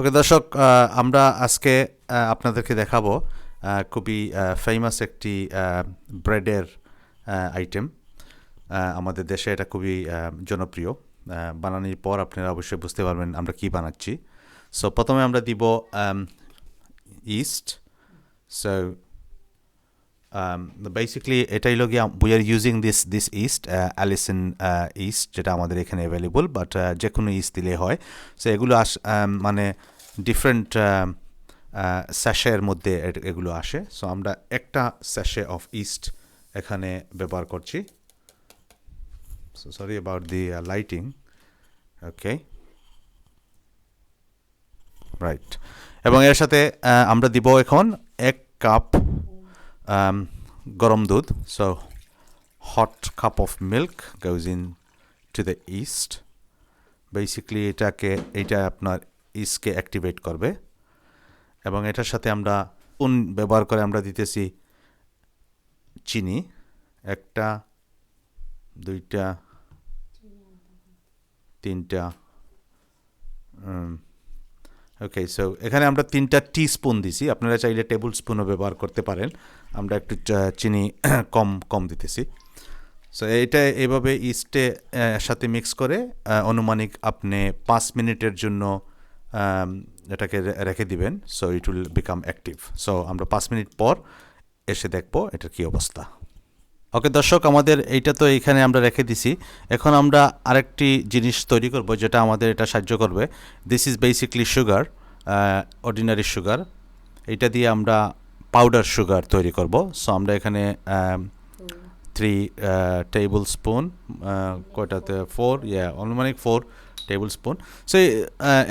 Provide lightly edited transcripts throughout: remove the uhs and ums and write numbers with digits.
ওকে দর্শক, আমরা আজকে আপনাদেরকে দেখাবো খুবই ফেমাস একটি ব্রেডের আইটেম। আমাদের দেশে এটা খুবই জনপ্রিয়। বানানোর পর আপনারা অবশ্যই বুঝতে পারবেন আমরা কি বানাচ্ছি। সো প্রথমে আমরা দিব ইস্ট। সো বেসিক্যালি এটাই হলো গিয়ে we are using this yeast, Allinson yeast, যেটা আমাদের এখানে অ্যাভেলেবল, বাট যে কোনো ইস্ট দিলে হয়। সো এগুলো মানে ডিফারেন্ট স্যাশের মধ্যে এগুলো আসে। সো আমরা একটা স্যাশে অফ ইস্ট এখানে ব্যবহার করছি। So sorry about the lighting. Okay, right. এবং এর সাথে আমরা দিব এখন 1 কাপ গরম দুধ। So hot cup of milk goes in to the east. Basically এইটা আপনার ইস্টকে অ্যাক্টিভেট করবে। এবং এটার সাথে আমরা ব্যবহার করে আমরা দিতেছি চিনি, 1টা 2টা 3টা। ওকে, সো এখানে আমরা 3টা টিস্পুন দিছি, আপনারা চাইলে টেবিল স্পুনও ব্যবহার করতে পারেন। আমরা একটু চিনি কম দিতেছি। সো এটা এইভাবে ইস্টে সাথে মিক্স করে আনুমানিক আপনি 5 মিনিটের জন্য এটাকে রেখে দিবেন। So it will become active. So আমরা 5 মিনিট পর এসে দেখবো এটার কী অবস্থা। ওকে দর্শক, আমাদের এইটা তো এইখানে আমরা রেখে দিছি। এখন আমরা আরেকটি জিনিস তৈরি করব যেটা আমাদের এটা সাহায্য করবে। This is basically sugar, ordinary sugar. এইটা দিয়ে আমরা পাউডার সুগার তৈরি করব। সো আমরা এখানে 3 টেবিল স্পুন, কয়টাতে 4, অনুমানিক 4 টেবিল স্পুন। সো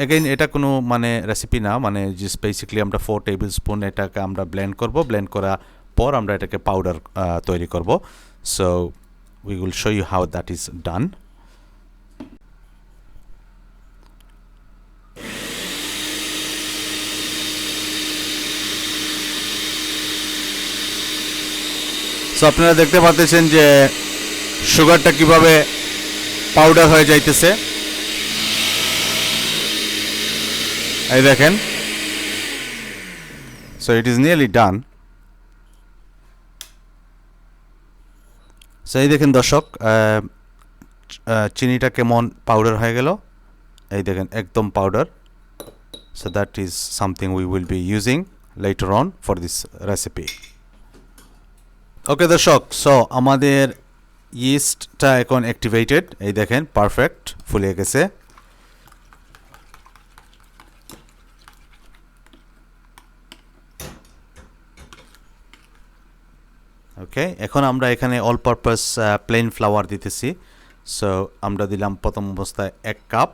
এগেইন এটা কোনো মানে রেসিপি না, মানে জাস্ট বেসিক্যালি আমরা 4 টেবিল স্পুন এটাকে আমরা ব্লেন্ড করব। ব্লেন্ড করা পর আমরা এটাকে পাউডার তৈরি করব। So we will show you how that is done. So আপনারা দেখতে পাচ্ছেন যে সুগারটা কিভাবে পাউডার হয়ে যাইতেছে। এই দেখেন। So it is nearly done. So এই দেখেন দর্শক, চিনিটা কেমন পাউডার হয়ে গেল, এই দেখেন একদম powder. So that is something we will be using later on for this recipe. Okay দর্শক, সো আমাদের ইস্টটা এখন অ্যাক্টিভেটেড। এই দেখেন পারফেক্ট ফুলে গেছে। ওকে, এখন আমরা এখানে অল পারপাস প্লেন ফ্লাওয়ার দিতেছি। সো আমরা দিলাম প্রথম অবস্থায় 1 কাপ।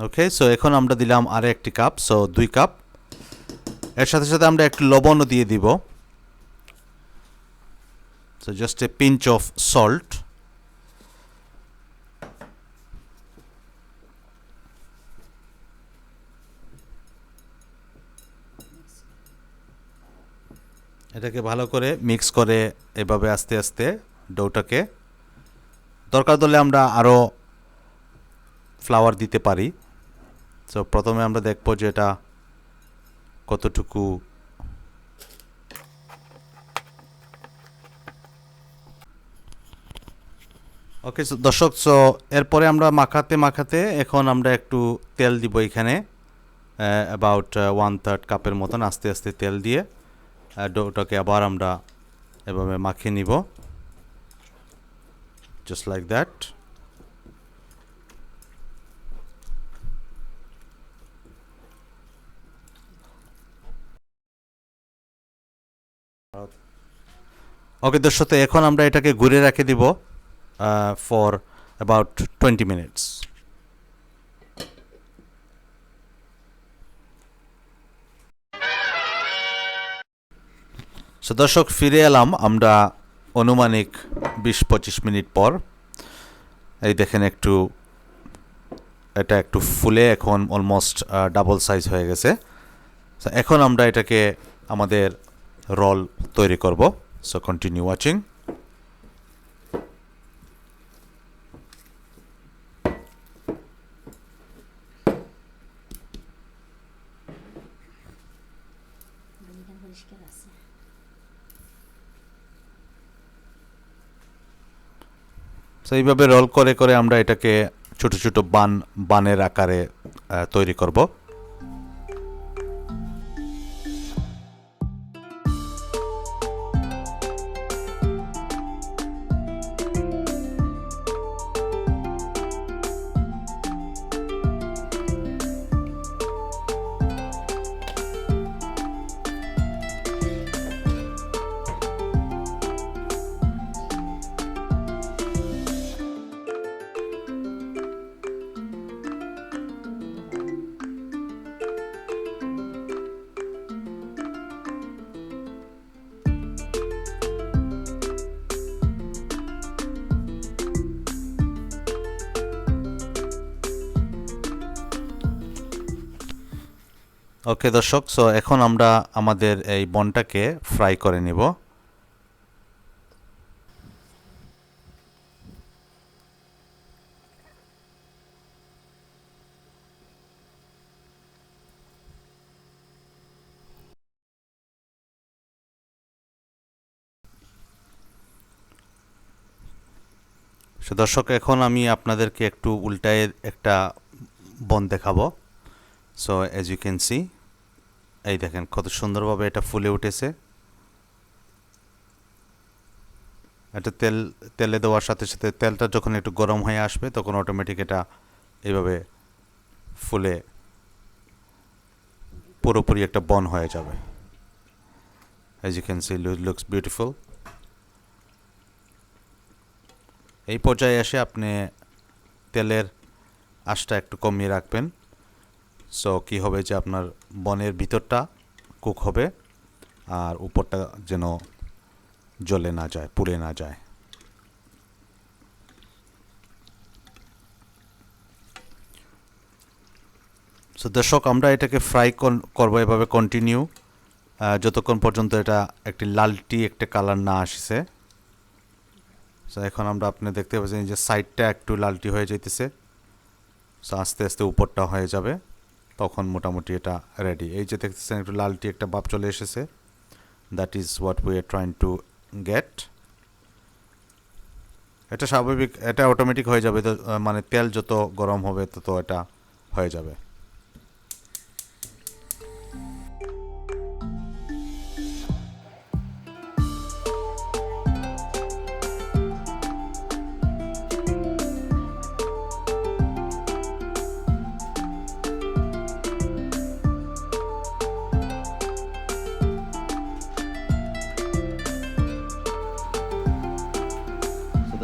ওকে, সো এখন আমরা দিলাম আরও 1টি কাপ, সো 2 কাপ। এর সাথে সাথে আমরা একটু লবণও দিয়ে দিব। So just a pinch of salt. এটাকে ভালো করে মিক্স করে এভাবে আস্তে আস্তে ডোটাকে, দরকার হলে আমরা আরও ফ্লাওয়ার দিতে পারি। সো প্রথমে আমরা দেখব যে এটা কতটুকু ওকে দর্শক। সো এরপরে আমরা মাখাতে এখন আমরা একটু তেল দিব এখানে, অ্যাবাউট 1/3 কাপের মতন। আস্তে আস্তে তেল দিয়ে ডোটাকে আবার আমরা এভাবে মাখিয়ে নিব, জাস্ট লাইক দ্যাট। ওকে দর্শক, এখন আমরা এটাকে ঘুরে রেখে দিব ফর অ্যাবাউট 20 মিনিটস। সো দর্শক, ফিরে এলাম আমরা আনুমানিক 20-25 মিনিট পর। এই দেখেন এটা একটু ফুলে এখন অলমোস্ট ডাবল সাইজ হয়ে গেছে। সো এখন আমরা এটাকে আমাদের রোল তৈরি করব। So continue watching. সো এইভাবে রোল করে করে আমরা এটাকে ছোট ছোট বানের আকারে তৈরি করব। ওকে দর্শক, সো এখন আমরা আমাদের এই বনটাকে ফ্রাই করে নিব। সো দর্শক, এখন আমি আপনাদেরকে একটু উল্টায় একটা বন দেখাবো। So as you can see, এই দেখেন কত সুন্দরভাবে এটা ফুলে উঠেছে। এটা তেলে দেওয়ার সাথে সাথে তেলটা যখন একটু গরম হয়ে আসবে তখন অটোমেটিক এটা এইভাবে ফুলে পুরোপুরি একটা বন হয়ে যাবে। As you can see, looks beautiful. এই পর্যায়ে এসে আপনি তেলের আঁচটা একটু কমিয়ে রাখবেন। সো কী হবে যে আপনার বনের ভিতরটা কুক হবে আর উপরটা যেন জ্বলে না যায়, পুড়ে না যায়। সো দর্শক, আমরা এটাকে ফ্রাই করবো এভাবে কন্টিনিউ যতক্ষণ পর্যন্ত এটা একটি লালটি একটা কালার না আসছে। সো এখন আমরা আপনি দেখতে পাচ্ছেন যে সাইডটা একটু লালটি হয়ে যাইতেছে। সো আস্তে আস্তে উপরটা হয়ে যাবে, তখন মোটামুটি এটা রেডি। এই যে দেখতেছেন একটু লালটি একটা ভাব চলে এসেছে, that is what we are trying to get. এটা স্বাভাবিক, এটা অটোমেটিক হয়ে যাবে, মানে তেল যত গরম হবে তত এটা হয়ে যাবে।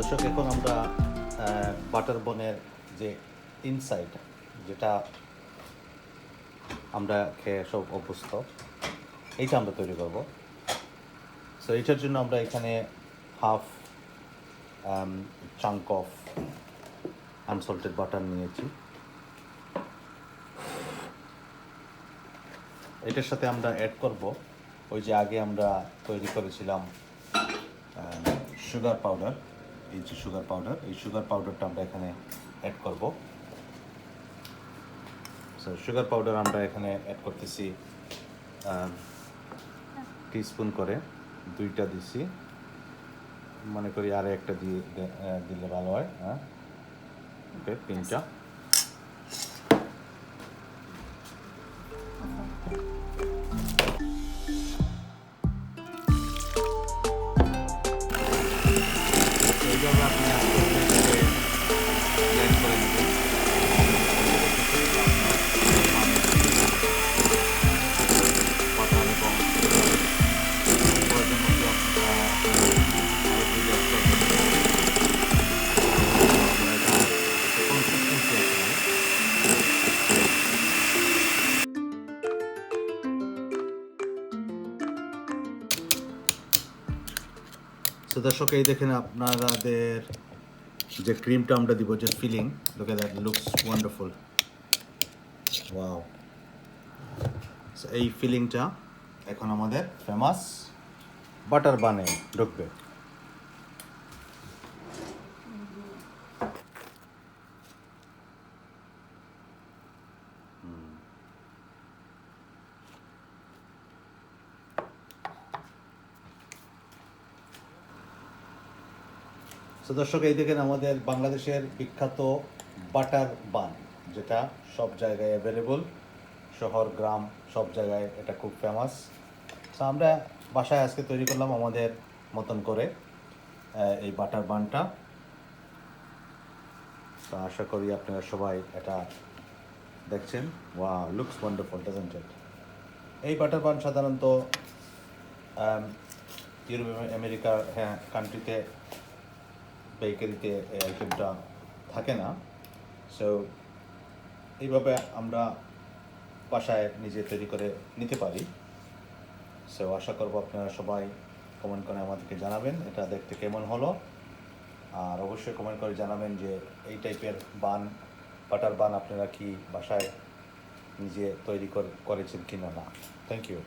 দর্শক, এখন আমরা বাটার বনের যে ইনসাইড, যেটা আমরা খেয়ে সব অভ্যস্ত, এইটা আমরা তৈরি করব। সো এইটার জন্য আমরা এখানে half chunk of unsalted butter নিয়েছি। এটার সাথে আমরা অ্যাড করব ওই যে আগে আমরা তৈরি করেছিলাম সুগার পাউডার। এই যে সুগার পাউডার, এই সুগার পাউডারটা আমরা এখানে অ্যাড করব। সো সুগার পাউডার আমরা এখানে অ্যাড করতেছি টিস্পুন করে, 2টা দিছি, মনে করি আর একটা দিলে ভালো হয়। হ্যাঁ, ওকে, 3টা। এইভাবে আপনি ব্লেন্ড করে নেবেন। তো দর্শক, এই দেখেন আপনাদের যে ক্রিমটা আমরা দিব, যে feeling, look at that, looks wonderful. Wow. এই ফিলিংটা এখন আমাদের ফেমাস বাটার বানে ঢুকবে। তো দর্শক, এই দেখেন আমাদের বাংলাদেশের বিখ্যাত বাটার বান, যেটা সব জায়গায় অ্যাভেলেবল, শহর গ্রাম সব জায়গায় এটা খুব ফেমাস। তো আমরা বাসায় আজকে তৈরি করলাম আমাদের মতন করে এই বাটার বানটা। তো আশা করি আপনারা সবাই এটা দেখছেন। ওয়া লুকস ওয়ান্ডারফুল, ডাজন্ট ইট? এই বাটার বান সাধারণত ইউরোপ আমেরিকার কান্ট্রিতে বেকারিতে এই আইটেমটা থাকে না। সো এইভাবে আমরা বাসায় নিজে তৈরি করে নিতে পারি। সো আশা করবো আপনারা সবাই কমেন্ট করে আমাদেরকে জানাবেন এটা দেখতে কেমন হলো, আর অবশ্যই কমেন্ট করে জানাবেন যে এই টাইপের বান, বাটার বান আপনারা কি বাসায় নিজে তৈরি করেছেন কিনা না। Thank you.